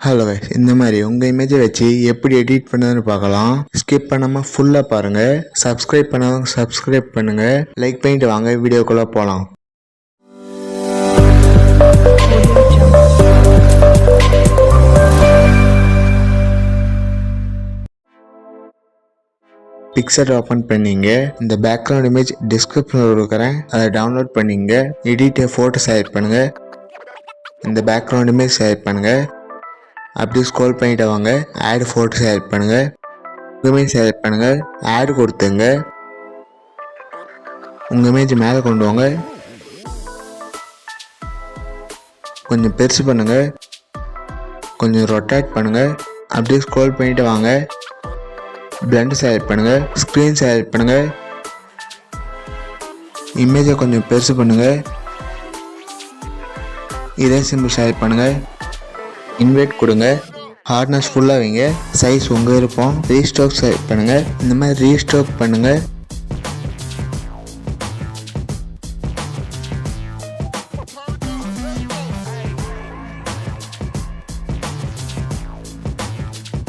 Hello guys, இந்த மாதிரி உங்கள் இமேஜை வச்சு எப்படி எடிட் பண்ணுறதுன்னு பார்க்கலாம். ஸ்கிப் பண்ணாமல் ஃபுல்லாக பாருங்கள். சப்ஸ்கிரைப் பண்ணாதவங்க சப்ஸ்கிரைப் பண்ணுங்கள். லைக் பண்ணிட்டு வாங்க வீடியோக்குள்ளே போகலாம். பிக்சர் ஓப்பன் பண்ணிங்க. இந்த பேக்ரவுண்ட் இமேஜ் டிஸ்கிரிப்ஷனில் கொடுக்குறேன், அதை டவுன்லோட் பண்ணிங்க. எடிட் ஃபோட்டோ செலக்ட் பண்ணுங்கள். இந்த பேக்ரவுண்ட் இமேஜ் செலக்ட் பண்ணுங்கள். அப்படியே ஸ்க்ரோல் பண்ணிட்டு வாங்க. ஆட் ஃபோட்டோ செலக்ட் பண்ணுங்கள். இமேஜ் செலக்ட் பண்ணுங்கள். ஆட் கொடுத்துங்க. உங்கள் இமேஜ் மேலே கொண்டு வாங்க. கொஞ்சம் பெருசு பண்ணுங்கள். கொஞ்சம் ரொட்டேட் பண்ணுங்கள். அப்படியே ஸ்க்ரோல் பண்ணிட்டு வாங்க. பிளண்ட் செலக்ட் பண்ணுங்கள். ஸ்க்ரீன் செலக்ட் பண்ணுங்கள். இமேஜை கொஞ்சம் பெருசு பண்ணுங்கள். இதே சிம்பிள் செலக்ட் பண்ணுங்கள். இன்வெர்ட் கொடுங்க. ஹார்ட்னஸ் ஃபுல்லாக வைங்க. சைஸ் உங்கள் விருப்பம். ரீஸ்டோக் செலக்ட் பண்ணுங்கள். இந்த மாதிரி ரீஸ்டோக் பண்ணுங்கள்.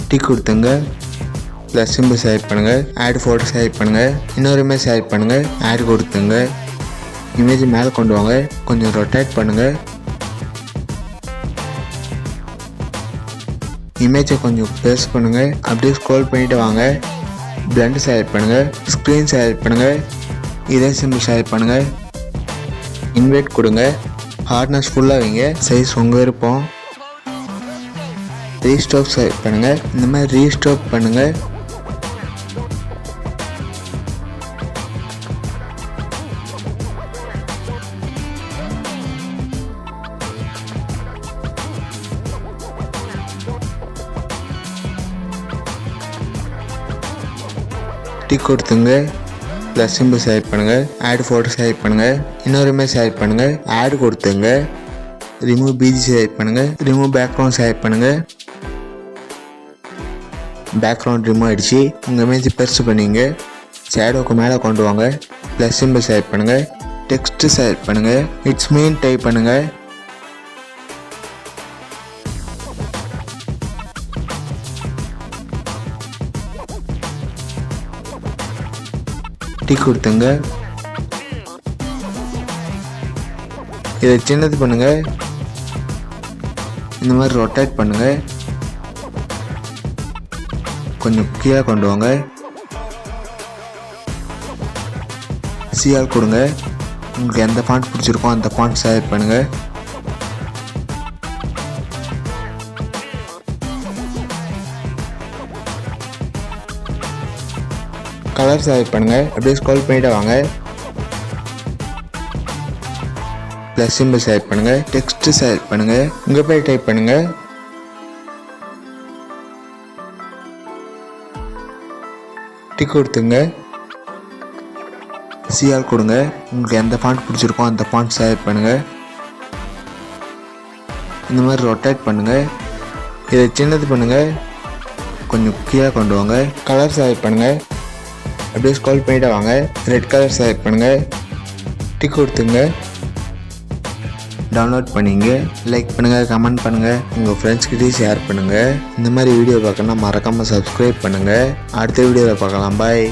டிக் கொடுத்துங்க. ப்ளஸ் சிம்பிள் செலக்ட் பண்ணுங்கள். ஆட் ஃபோட்டோ செலக்ட் பண்ணுங்கள். இன்னொரு இமேஜ் செலக்ட் பண்ணுங்கள். ஆட் கொடுத்துங்க. இமேஜ் மேலே கொண்டு வாங்க. கொஞ்சம் ரொட்டேட் பண்ணுங்கள். இமேஜை கொஞ்சம் ப்ரெஸ் பண்ணுங்கள். அப்படியே ஸ்க்ரோல் பண்ணிட்டு வாங்க. பிளண்ட் செலக்ட் பண்ணுங்கள். ஸ்க்ரீன் செலக்ட் பண்ணுங்கள். இதே சிம்பிள் செலக்ட் பண்ணுங்கள். இன்வெர்ட் கொடுங்க. ஹார்ட்னஸ் ஃபுல்லாக வைங்க. சைஸ் உங்கள் விருப்பம். ரீஸ்டோக் செலக்ட் பண்ணுங்கள். இந்த மாதிரி ரீஸ்டோக் பண்ணுங்கள். டிக் கொடுத்துங்க. ப்ளஸ் சிம்பிள் செலக்ட் பண்ணுங்கள். ஆட் ஃபோட்டோ செலக்ட் பண்ணுங்கள். இன்னொரு இமேஜ் செலக்ட் பண்ணுங்கள். ஆட் கொடுத்துங்க. ரிமூவ் பிஜி செலக்ட் பண்ணுங்கள். ரிமூவ் பேக்ரவுண்ட் செலக்ட் பண்ணுங்கள். பேக்ரவுண்ட் ரிமூவ் ஆகிடுச்சு. உங்கள் இமேஜ் பெருசு பண்ணிங்க. ஷேடோக்கு மேலே கொண்டு வாங்க. ப்ளஸ் சிம்பிள் செலக்ட் பண்ணுங்கள். டெக்ஸ்ட் செலக்ட் பண்ணுங்கள். இட்ஸ் மீன் டைப் பண்ணுங்கள். டிக் கொடுத்துங்க. இதை சின்னது பண்ணுங்க. இந்த மாதிரி ரொட்டேட் பண்ணுங்க. கொஞ்சம் கீழே கொண்டு வாங்க. சிஆர் கொடுங்க. உங்களுக்கு எந்த ஃபாண்ட் பிடிச்சிருக்கோ அந்த ஃபாண்ட் செலக்ட் பண்ணுங்க. கலர் செலக்ட் பண்ணுங்க. அப்படியே ஸ்க்ரோல் பண்ணிட்டு வாங்க. ப்ளஸ் சிம்பிள் செலக்ட் பண்ணுங்க. டெக்ஸ்ட் செலக்ட் பண்ணுங்க. உங்க பேர் டைப் பண்ணுங்க. டிக் கொடுத்துங்க. சிஆர் கொடுங்க. உங்களுக்கு எந்த ஃபாண்ட் பிடிச்சிருக்கோ அந்த ஃபாண்ட் செலக்ட் பண்ணுங்க. இந்த மாதிரி ரொட்டேட் பண்ணுங்க. இதை சின்னது பண்ணுங்க. கொஞ்சம் கீழே கொண்டு வாங்க. கலர் செலக்ட் பண்ணுங்க. அப்படியே ஸ்க்ரோல் பண்ணிட்டு வாங்க. ரெட் கலர் செலக்ட் பண்ணுங்கள். டிக் கொடுத்துங்க. டவுன்லோட் பண்ணிங்க. லைக் பண்ணுங்கள், கமெண்ட் பண்ணுங்கள், உங்கள் ஃப்ரெண்ட்ஸ்கிட்டையும் ஷேர் பண்ணுங்கள். இந்த மாதிரி வீடியோ பார்க்கணுன்னா மறக்காமல் சப்ஸ்கிரைப் பண்ணுங்கள். அடுத்த வீடியோவில் பார்க்கலாம். பாய்.